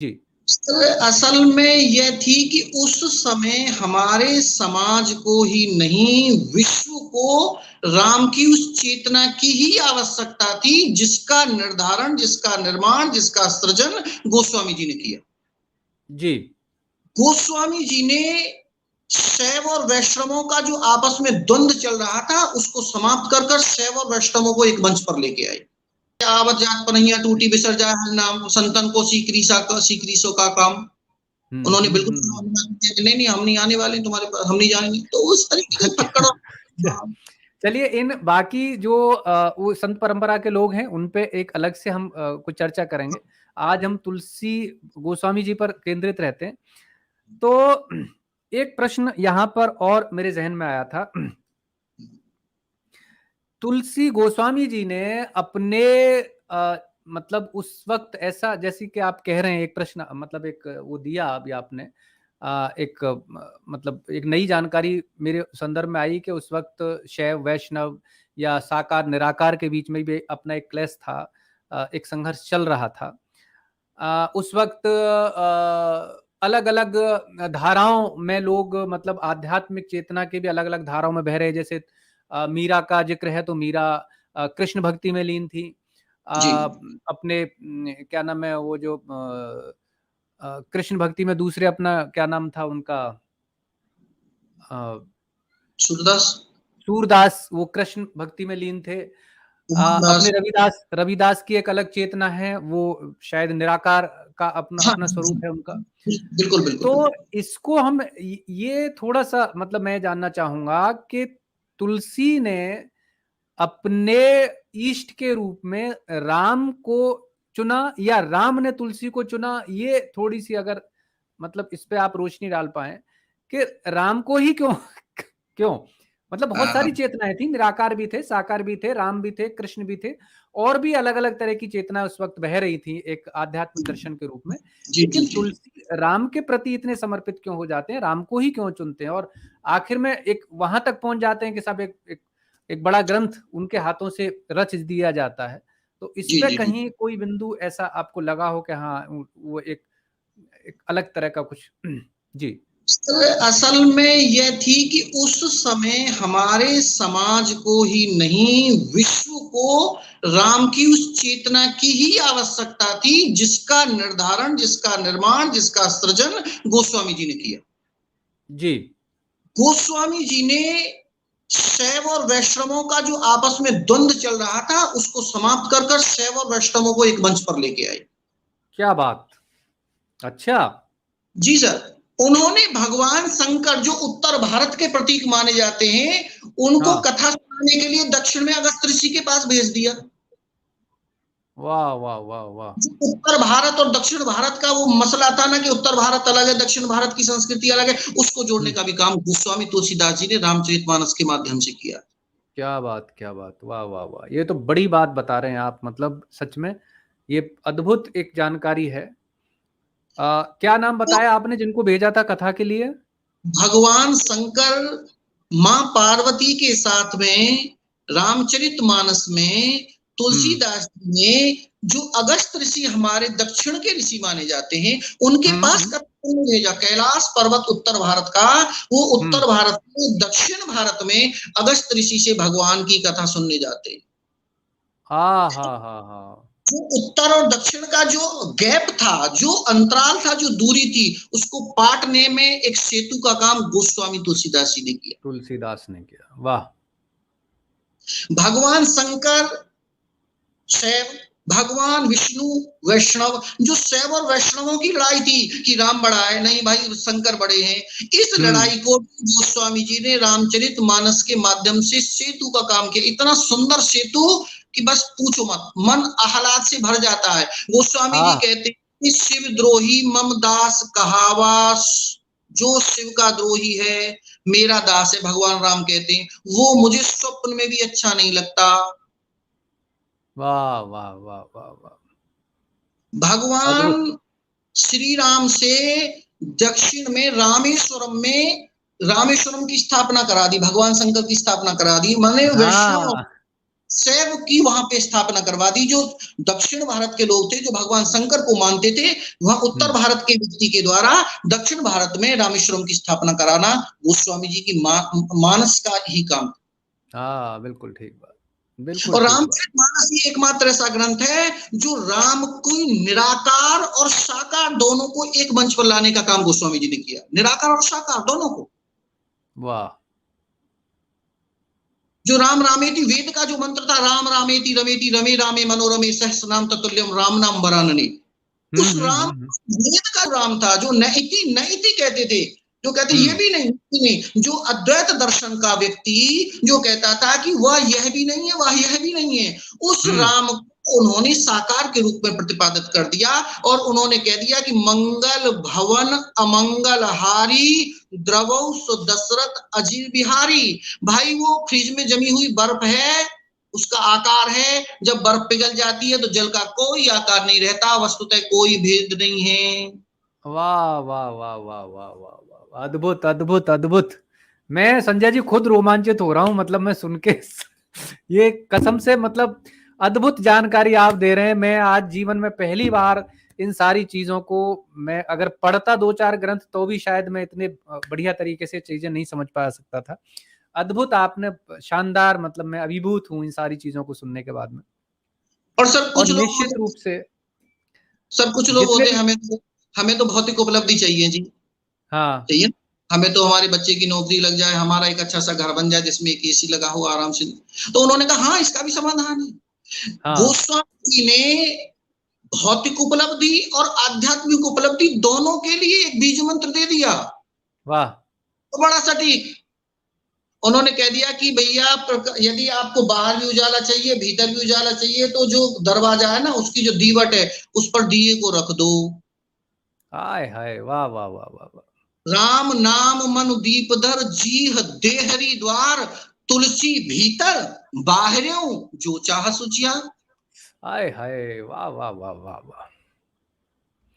जी। असल में यह थी कि उस समय हमारे समाज को ही नहीं, विश्व को राम की उस चेतना की ही आवश्यकता थी, जिसका निर्धारण, जिसका निर्माण, जिसका सृजन गोस्वामी जी ने किया। जी। गोस्वामी जी ने शैव और वैष्णवों का जो आपस में द्वंद्व चल रहा था, उसको समाप्त कर कर शैव और वैष्णवों को एक मंच पर लेके आए। आवत जात पनैया टूटी बिसर जाए हर नाम, संतन को सीकरीसो का काम। उन्होंने बिल्कुल नहीं नहीं, हम नहीं आने वाले तुम्हारे पास, हम नहीं जाएंगे, तो उस तरीके से फक्कड़। चलिए, इन बाकी जो वो संत परंपरा के लोग हैं उन पे एक अलग से हम कुछ चर्चा करेंगे। आज हम तुलसी गोस्वामी जी पर केंद्रित रहते हैं। तो एक प्रश्न यहाँ पर और मेरे जहन में आया था। तुलसी गोस्वामी जी ने अपने मतलब उस वक्त ऐसा, जैसे कि आप कह रहे हैं, एक प्रश्न मतलब एक वो दिया अभी आपने, एक मतलब एक नई जानकारी मेरे संदर्भ में आई कि उस वक्त शैव वैष्णव या साकार निराकार के बीच में भी अपना एक क्लेश था, एक संघर्ष चल रहा था। उस वक्त अलग अलग धाराओं में लोग, मतलब आध्यात्मिक चेतना के भी अलग अलग धाराओं में बह रहे, जैसे मीरा का जिक्र है तो मीरा कृष्ण भक्ति में लीन थी। अपने क्या नाम है वो जो कृष्ण भक्ति में दूसरे, अपना क्या नाम था उनका, सूरदास। सूरदास, वो कृष्ण भक्ति में लीन थे। अपने रविदास की एक अलग चेतना है, वो शायद निराकार का अपना हाँ, अपना स्वरूप है उनका। बिल्कुल बिल्कुल तो बिल्कुल। इसको हम ये थोड़ा सा, मतलब मैं जानना चाहूंगा कि तुलसी ने अपने इष्ट के रूप में राम को चुना या राम ने तुलसी को चुना, ये थोड़ी सी अगर मतलब इस पे आप रोशनी डाल पाए कि राम को ही क्यों क्यों, मतलब बहुत सारी चेतनाएं थी, निराकार भी थे, साकार भी थे, राम भी थे, कृष्ण भी थे, और भी अलग अलग तरह की चेतना उस वक्त बह रही थी एक आध्यात्मिक दर्शन के रूप में। जी जी लेकिन जी। तुलसी राम के प्रति इतने समर्पित क्यों हो जाते हैं, राम को ही क्यों चुनते हैं, और आखिर में एक वहां तक पहुंच जाते हैं कि सब एक बड़ा ग्रंथ उनके हाथों से रच दिया जाता है। तो इस जी पे जी जी। कहीं कोई बिंदु ऐसा आपको लगा हो कि हाँ वो एक अलग तरह का कुछ? जी। असल में यह थी कि उस समय हमारे समाज को ही नहीं, विश्व को राम की उस चेतना की ही आवश्यकता थी, जिसका निर्धारण, जिसका निर्माण, जिसका सृजन गोस्वामी जी ने किया। जी। गोस्वामी जी ने शैव और वैष्णवों का जो आपस में द्वंद्व चल रहा था, उसको समाप्त कर कर शैव और वैष्णवों को एक मंच पर लेके आए। क्या बात! अच्छा। जी सर। उन्होंने भगवान शंकर, जो उत्तर भारत के प्रतीक माने जाते हैं, उनको हाँ। कथा सुनाने के लिए दक्षिण में अगस्त ऋषि के पास भेज दिया। वाह वाह वाह वाह। उत्तर भारत और दक्षिण भारत का वो मसला था ना, कि उत्तर भारत अलग है, दक्षिण भारत की संस्कृति अलग है, उसको जोड़ने का भी काम गोस्वामी तुलसीदास जी ने रामचरितमानस के माध्यम से किया। क्या बात, क्या बात! वाह वाह वाह, ये तो बड़ी बात बता रहे हैं आप, मतलब सच में ये अद्भुत एक जानकारी है। क्या नाम तो बताया आपने जिनको भेजा था कथा के लिए? भगवान शंकर मां पार्वती के साथ में रामचरितमानस में तुलसीदास जी ने, जो अगस्त ऋषि हमारे दक्षिण के ऋषि माने जाते हैं, उनके पास कथा भेजा। कैलाश पर्वत उत्तर भारत का, वो उत्तर भारत में, दक्षिण भारत में अगस्त ऋषि से भगवान की कथा सुनने जाते हैं। हाँ हाँ हाँ हाँ। जो उत्तर और दक्षिण का जो गैप था, जो अंतराल था, जो दूरी थी, उसको पाटने में एक सेतु का काम गोस्वामी तुलसीदास जी ने किया। तुलसीदास ने किया, वाह। भगवान शंकर शैव, भगवान विष्णु वैष्णव। जो शैव और वैष्णवों की लड़ाई थी कि राम बड़ा है, नहीं भाई शंकर बड़े हैं, इस लड़ाई को गोस्वामी जी ने रामचरितमानस के माध्यम से सेतु का काम किया। इतना सुंदर सेतु कि बस पूछो मत, मन आह्लाद से भर जाता है। गोस्वामी जी कहते हैं, शिव द्रोही मम दास कहावा, जो शिव का द्रोही है मेरा दास है, भगवान राम कहते हैं, वो मुझे स्वप्न में भी अच्छा नहीं लगता। वाह वाह वाह वाह वाह। भगवान श्री राम से दक्षिण में रामेश्वरम की स्थापना करा दी, भगवान शंकर की स्थापना करा दी। माने वैष्णव, हाँ शैव की वहां पे स्थापना करवा दी। जो दक्षिण भारत के लोग थे, जो भगवान शंकर को मानते थे, वहां उत्तर भारत के व्यक्ति के द्वारा दक्षिण भारत में रामेश्वरम की स्थापना कराना गोस्वामी जी की मानस का ही काम। हाँ, बिल्कुल ठीक बात, बिल्कुल और ठीक बात। रामचरितमानस ही एकमात्र ऐसा ग्रंथ है जो राम को निराकार और साकार दोनों को एक मंच पर लाने का काम गोस्वामी जी ने किया। निराकार और साकार दोनों को। वाह। जो राम रामेति, वेद का जो मंत्र था, राम रामेति रमेति रमे रामे मनोरमे सहस्रनाम ततुल्यम राम नाम वरानने, उस राम वेद का राम था जो नैति नैति कहते थे, जो कहते ये भी नहीं, जो अद्वैत दर्शन का व्यक्ति जो कहता था कि वह यह भी नहीं है, वह यह भी नहीं है, उस राम को उन्होंने साकार के रूप में प्रतिपादित कर दिया। और उन्होंने कह दिया कि मंगल भवन अमंगल हारी द्रवौ सो दशरथ अजीर बिहारी। भाई वो फ्रिज में जमी हुई बर्फ है, उसका आकार है, जब बर्फ पिघल जाती है तो जल का कोई आकार नहीं रहता, वस्तुतः कोई भेद नहीं है। वाह वाह वाह वाह वाह वाह वाह, अद्भुत अद्भुत अद्भुत। मैं संजय जी खुद रोमांचित हो रहा हूँ, मतलब मैं सुन के ये कसम से, मतलब अद्भुत जानकारी आप दे रहे हैं। मैं आज जीवन में पहली बार इन सारी चीजों को, मैं अगर पढ़ता 2-4 ग्रंथ तो भी शायद मैं इतने बढ़िया तरीके से चीजें नहीं समझ पा सकता था। अद्भुत, आपने शानदार, मतलब मैं अभिभूत हूँ इन सारी चीजों को सुनने के बाद में। और सर कुछ लोग निश्चित रूप से सर कुछ लोग होते हैं, हमें तो भौतिक उपलब्धि चाहिए जी। हाँ, चाहिए, हमें तो हमारे बच्चे की नौकरी लग जाए, हमारा एक अच्छा सा घर बन जाए जिसमें एक एसी लगा हो आराम से। तो उन्होंने कहा हाँ, इसका भी समाधान है। गोस्वामी जी ने भौतिक उपलब्धि और आध्यात्मिक उपलब्धि दोनों के लिए एक बीज मंत्र दे दिया। वाह। तो बड़ा सटीक उन्होंने कह दिया कि भैया यदि आपको बाहर भी उजाला चाहिए, भीतर भी उजाला चाहिए, तो जो दरवाजा है ना, उसकी जो दीवट है उस पर दिए को रख दो। हाय हाय, वाह वाह वाह वाह वाह। राम नाम मन दीपधर जीह देहरी द्वार, तुलसी भीतर बाहरों जो चाह सुचिया। हाय हाय, वाह वाह वाह वाह वाह।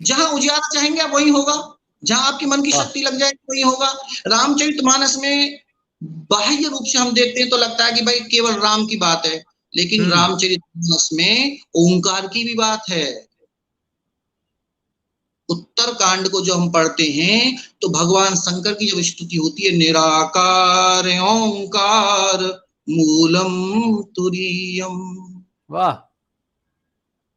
जहां उजाला चाहेंगे वही होगा, जहां आपकी मन की शक्ति लग जाए वही होगा। रामचरितमानस में बाह्य रूप से हम देखते हैं तो लगता है कि भाई केवल राम की बात है, लेकिन रामचरितमानस में ओंकार की भी बात है। उत्तर कांड को जो हम पढ़ते हैं तो भगवान शंकर की जब स्तुति होती है, निराकार ओंकार मूलम तुरीयम, वाह।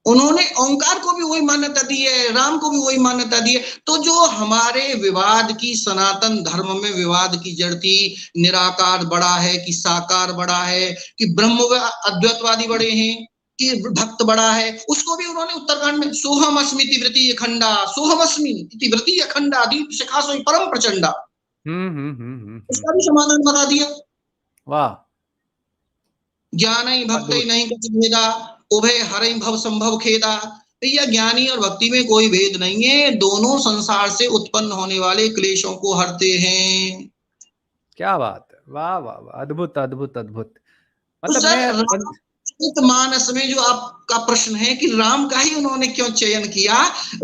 उन्होंने ओंकार को भी वही मान्यता दी है, राम को भी वही मान्यता दी है। तो जो हमारे विवाद की, सनातन धर्म में विवाद की जड़ थी, निराकार बड़ा है कि साकार बड़ा है, कि ब्रह्म अद्वैतवादी बड़े हैं कि भक्त बड़ा है, उसको भी उन्होंने उत्तरकांड में सोहम अस्मिति वृत्ति अखंडा, सोहम अस्मि इति वृत्ति अखंडा दीप शिखासो परम प्रचंडा, उसका भी समाधान बता दिया। वाह। ज्ञान ही भक्त ही नहीं कुछ भेदा, उभय हर भव संभव खेदा। भैया ज्ञानी और भक्ति में कोई भेद नहीं है, दोनों संसार से उत्पन्न होने वाले क्लेशों को हरते हैं। क्या बात है, वाह वाह वाह, अद्भुत अद्भुत अद्भुत। मतलब मानस में जो आपका प्रश्न है कि राम का ही उन्होंने क्यों चयन किया,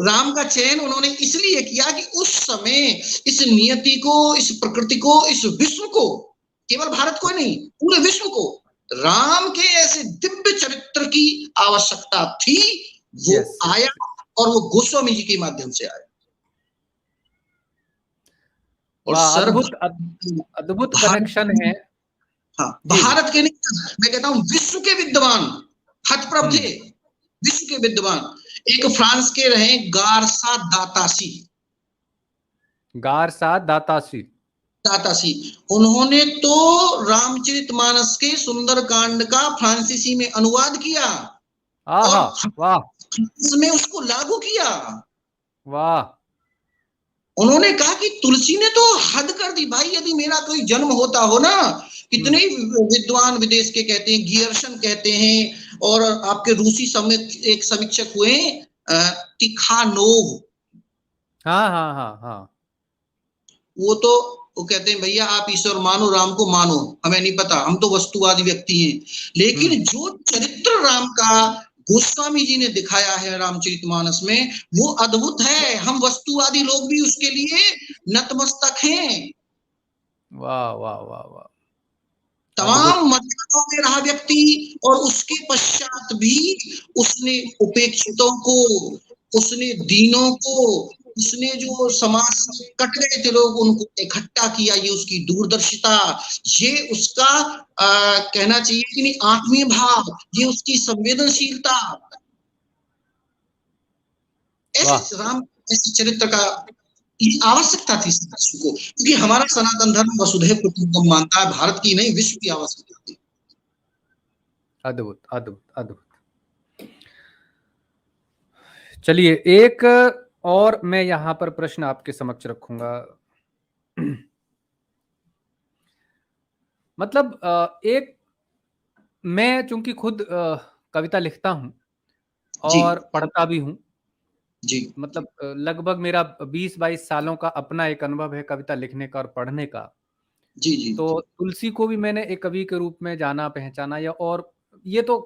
राम का चयन उन्होंने इसलिए किया कि उस समय इस नियति को, इस प्रकृति को, इस विश्व को, केवल भारत को नहीं पूरे विश्व को राम के ऐसे दिव्य चरित्र की आवश्यकता थी। वो आया और वो गोस्वामी जी के माध्यम से आया। और अद्भुत अद्भुत कनेक्शन है। हाँ, भारत के नहीं, मैं कहता हूं विश्व के विद्वान हतप्रभ थे, विश्व के विद्वान। एक फ्रांस के रहे गारसा दातासी, गारसा दातासी, दातासी, उन्होंने तो रामचरितमानस के सुंदरकांड का फ्रांसीसी में अनुवाद किया और वाह, उसमें उसको लागू किया। वाह। उन्होंने कहा कि तुलसी ने तो हद कर दी भाई, यदि मेरा कोई जन्म होता हो ना, कितने विद्वान विदेश के कहते हैं, गियर्सन कहते हैं, और आपके रूसी एक समीक्षक हुए तिखानोव, हाँ, वो कहते हैं भैया आप ईश्वर मानो, राम को मानो, हमें नहीं पता, हम तो वस्तुवादी व्यक्ति हैं, लेकिन जो चरित्र राम का गोस्वामी जी ने दिखाया है रामचरितमानस में वो अद्भुत है। हम वस्तुवादी लोग भी उसके लिए नतमस्तक हैं। वाह वाह वाह वाह। तमाम मर्यादाओं में रहा व्यक्ति, और उसके पश्चात भी उसने उपेक्षितों को, उसने दीनों को, उसने जो समाज से कट गए थे लोग, उनको इकट्ठा किया। ये उसकी दूरदर्शिता, ये उसका कहना चाहिए कि नहीं आत्मीय भाव, ये उसकी संवेदनशीलता। ऐसे राम ऐसे चरित्र का ये आवश्यकता थी समाज को, क्योंकि हमारा सनातन धर्म वसुधैव कुटुंबकम मानता है, भारत की नहीं विश्व की आवश्यकता थी। अद्भुत अद्भुत अद्भुत। चलिए एक और मैं यहाँ पर प्रश्न आपके समक्ष रखूंगा। मतलब एक मैं चूंकि खुद कविता लिखता हूँ और पढ़ता भी हूँ, जी मतलब लगभग मेरा 20-22 सालों का अपना एक अनुभव है कविता लिखने का और पढ़ने का। जी जी तो तुलसी को भी मैंने एक कवि के रूप में जाना पहचाना, या और ये तो